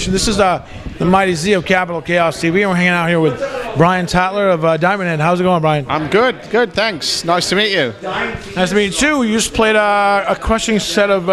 This is the Mighty Z of Capital Chaos TV, and we're hanging out here with Brian Tatler of Diamond Head. How's it going, Brian? I'm good, thanks. Nice to meet you. Nice to meet you too. You just played a crushing set of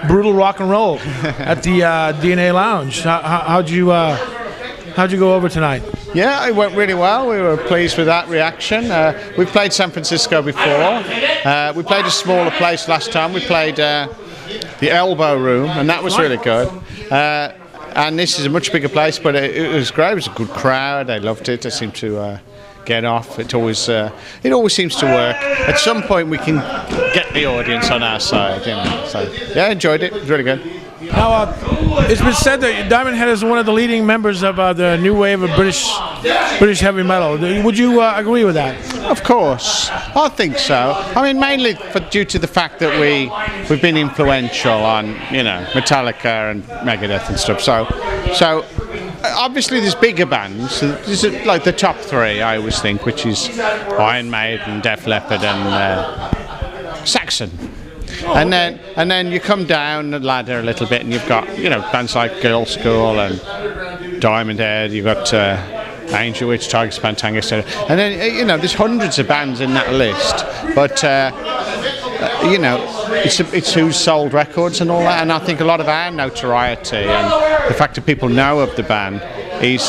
brutal rock and roll at the DNA Lounge. How'd you go over tonight? Yeah, it went really well. We were pleased with that reaction. We've played San Francisco before. We played a smaller place last time. We played the Elbow Room, and that was really good. And this is a much bigger place, but it was great. It was a good crowd. They loved it. They seemed to get off. It always seems to work. At some point, we can get the audience on our side. You know. So yeah, I enjoyed it. It was really good. Now, it's been said that Diamond Head is one of the leading members of the new wave of British heavy metal. Would you agree with that? Of course, I think so. I mean, mainly due to the fact that we've been influential on, you know, Metallica and Megadeth and stuff. So obviously there's bigger bands. There's like the top three, I always think, which is Iron Maiden, Def Leppard, and Saxon. And then you come down the ladder a little bit, and you've got, you know, bands like Girl School and Diamond Head. You've got Angel Witch, Tigers, Pantanga, etc. And then, you know, there's hundreds of bands in that list. But you know, it's who's sold records and all that. And I think a lot of our notoriety and the fact that people know of the band is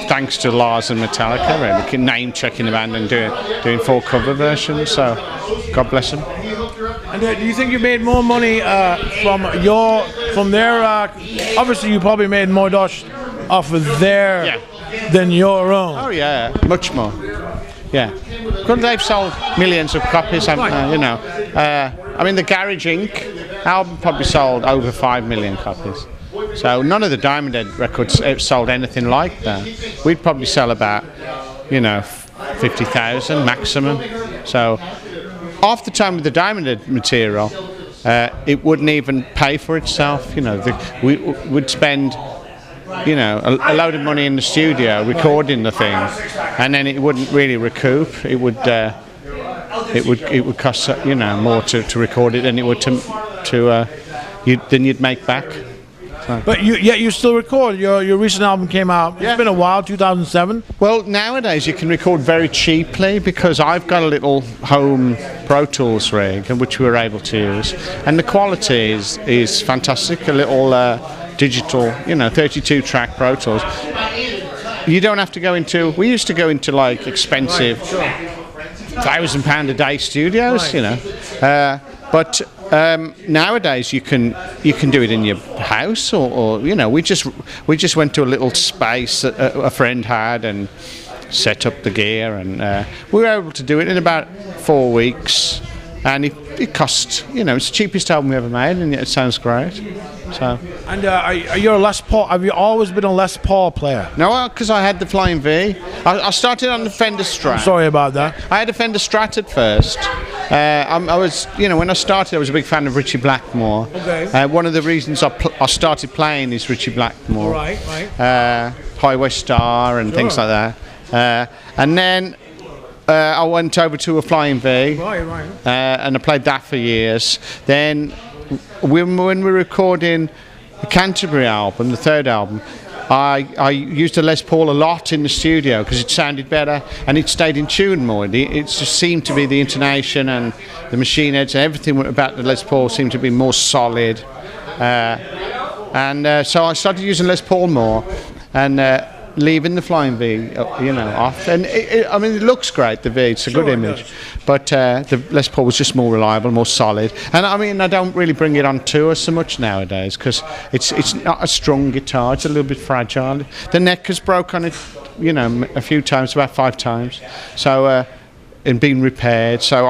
thanks to Lars and Metallica, really, name checking the band and doing full cover versions. So God bless them. And do you think you made more money from their? Obviously, you probably made more dosh off of their than your own. Oh yeah, much more. Yeah, because they've sold millions of copies. You know, I mean, the Garage Inc. album probably sold over 5 million copies. So none of the Diamond Head records sold anything like that. We'd probably sell about, you know, 50,000 maximum. So half the time with the Diamond Head material, it wouldn't even pay for itself. You know, we would spend, you know, a load of money in the studio recording the thing, and then it wouldn't really recoup. It would cost, you know, more to record it than it would than you'd make back. So. But you still record. Your recent album came out. It's been a while, 2007. Well, nowadays you can record very cheaply because I've got a little home Pro Tools rig which we were able to use, and the quality is fantastic. A little digital, you know, 32 track Pro Tools. You don't have to go into. We used to go into like expensive £1,000 a day studios, you know, but nowadays you can do it in your house, or you know, we just went to a little space that a friend had and set up the gear, and we were able to do it in about 4 weeks, and it cost, you know, it's the cheapest album we ever made, and it sounds great. So. And you're a Les Paul. Have you always been a Les Paul player? No, because I had the Flying V. I started on the Fender Strat. I'm sorry about that. I had a Fender Strat at first. I was, you know, when I started, I was a big fan of Richie Blackmore. Okay. One of the reasons I started playing is Richie Blackmore. Right. Highway Star and things like that. And then I went over to a Flying V. Right. And I played that for years. Then when we were recording the Canterbury album, the third album, I used a Les Paul a lot in the studio because it sounded better and it stayed in tune more. It just seemed to be the intonation and the machine heads and everything about the Les Paul seemed to be more solid. So I started using Les Paul more and leaving the Flying V, you know, off. And I mean, it looks great, the V, it's a good image. But the Les Paul was just more reliable, more solid. And I mean, I don't really bring it on tour so much nowadays because it's not a strong guitar, it's a little bit fragile. The neck has broke on it, you know, a few times, about 5 times. So, and been repaired. So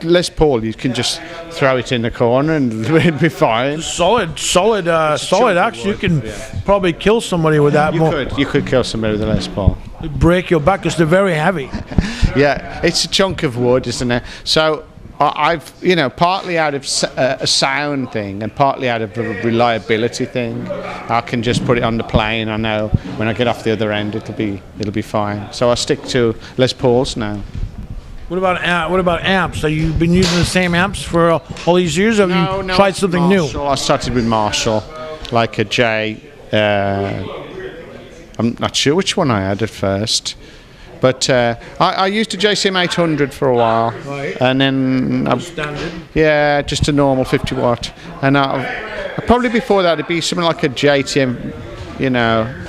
Les Paul, you can just throw it in the corner and it'd be fine. Solid axe. You can probably kill somebody with that. You could kill somebody with a Les Paul. Break your back because they're very heavy. Yeah, it's a chunk of wood, isn't it? So I've, partly out of a sound thing and partly out of a reliability thing. I can just put it on the plane. I know when I get off the other end, it'll be fine. So I stick to Les Pauls now. What about amps? Have you been using the same amps for all these years? Or have you tried something Marshall. new? I started with Marshall, like a J. I'm not sure which one I had at first. But I used a JCM 800 for a while, right. And then standard. just a normal 50 watt, and probably before that it'd be something like a JTM,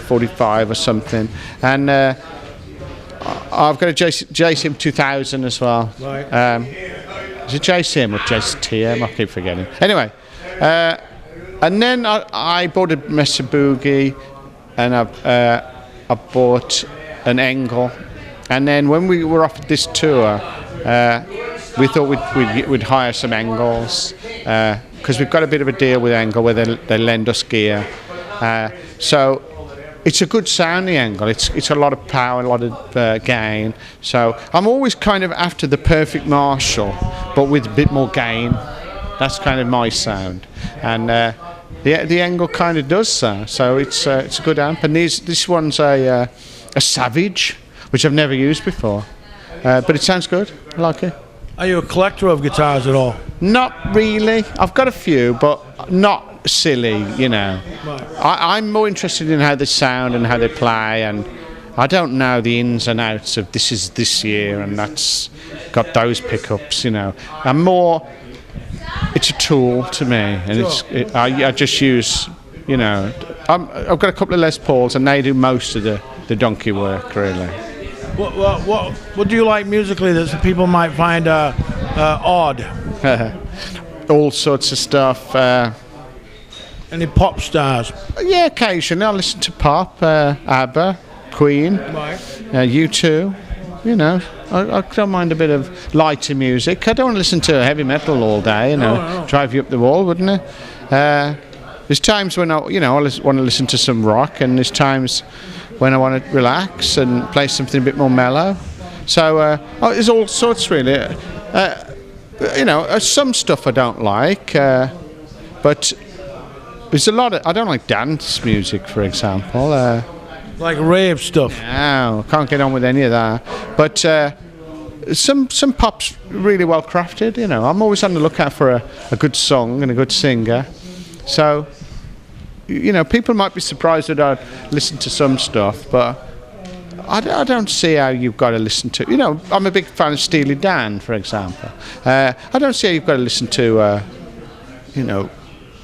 45 or something, and I've got a JCM 2000 as well. Right. Is it JCM or JTM? I keep forgetting. Anyway, and then I bought a Mesa Boogie, and I bought an Engel. And then when we were offered this tour, we thought we'd hire some Engels, because we've got a bit of a deal with Engel where they lend us gear. So it's a good sound, the Engel. It's a lot of power, a lot of gain. So I'm always kind of after the perfect Marshall, but with a bit more gain. That's kind of my sound. And the Engel kind of does that. So it's a good amp. And this one's a Savage, which I've never used before, but it sounds good. I like it. Are you a collector of guitars at all? Not really. I've got a few, but not silly, Right. I'm more interested in how they sound and how they play, and I don't know the ins and outs of this is this year and that's got those pickups, I'm more, it's a tool to me, and Sure. I just use, I've got a couple of Les Pauls and they do most of the donkey work, really. What do you like musically that people might find odd? All sorts of stuff. Any pop stars? Yeah, occasionally I listen to pop, ABBA, Queen, Right. U2. I don't mind a bit of lighter music. I don't want to listen to heavy metal all day. No. Drive you up the wall, wouldn't it? There's times when I want to listen to some rock, and there's times when I want to relax and play something a bit more mellow. So there's all sorts, really. Some stuff I don't like, but there's a lot of. I don't like dance music, for example. Like rave stuff. No, can't get on with any of that. But some pop's really well crafted. I'm always on the lookout for a good song and a good singer. So, people might be surprised that I listen to some stuff, but I don't see how you've got to listen to. I'm a big fan of Steely Dan, for example. I don't see how you've got to listen to,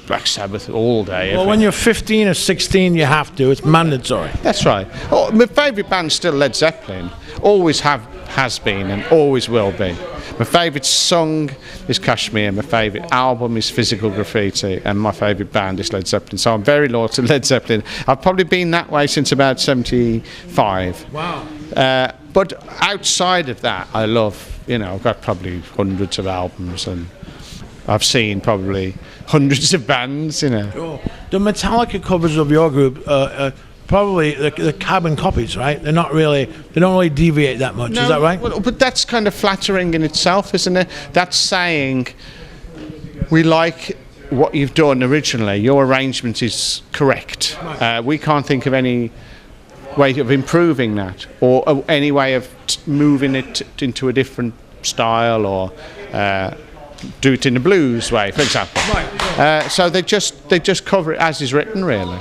Black Sabbath all day. Well, when you're 15 or 16, you have to. It's mandatory. That's right. Oh, my favourite band's still Led Zeppelin. Always has been and always will be. My favourite song is Kashmir, my favourite album is Physical Graffiti, and my favourite band is Led Zeppelin. So I'm very loyal to Led Zeppelin. I've probably been that way since about 75. Wow. But outside of that, I love, I've got probably hundreds of albums, and I've seen probably hundreds of bands, Sure. The Metallica covers of your group, probably the carbon copies, right? They don't really deviate that much. No, is that right? Well, but that's kind of flattering in itself, isn't it? That's saying we like what you've done originally. Your arrangement is correct. Right. We can't think of any way of improving that, or any way of moving it into a different style, or do it in the blues way, for example. Right. So they just cover it as is written, really.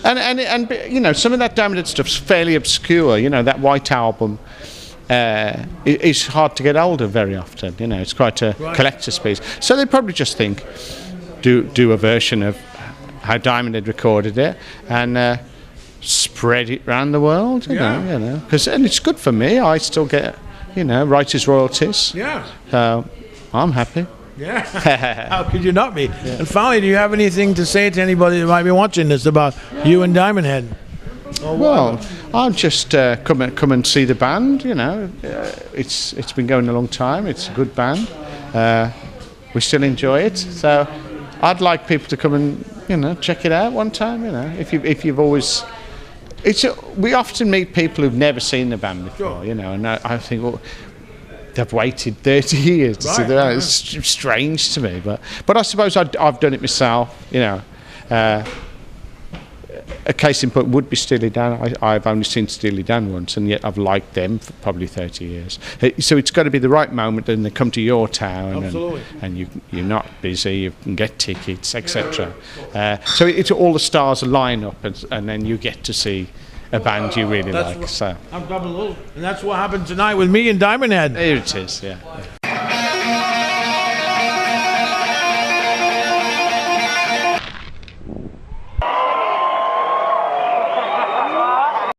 And some of that Diamond stuff's fairly obscure. That White Album is hard to get hold of very often. It's quite a collector's piece. So they probably just think, do a version of how Diamond had recorded it and spread it around the world. You know, and it's good for me. I still get writers' royalties. Yeah. So I'm happy. Yeah. How could you not be? Yeah. And finally, do you have anything to say to anybody that might be watching this about you and Diamond Head? Well, I'll just come and see the band. It's been going a long time. It's a good band. We still enjoy it. So I'd like people to come and check it out one time. If you've always. We often meet people who've never seen the band before. Sure. And I think. Well, they've waited 30 years to see Right, that. It's strange to me, but I suppose I've done it myself. You know, a case in point would be Steely Dan. I've only seen Steely Dan once, and yet I've liked them for probably 30 years. So it's got to be the right moment, and they come to your town, and you're not busy, you can get tickets, etc. So it's all the stars line up, and then you get to see a band you really like. So I'm double, and that's what happened tonight with me and Diamond Head. there it is. Yeah.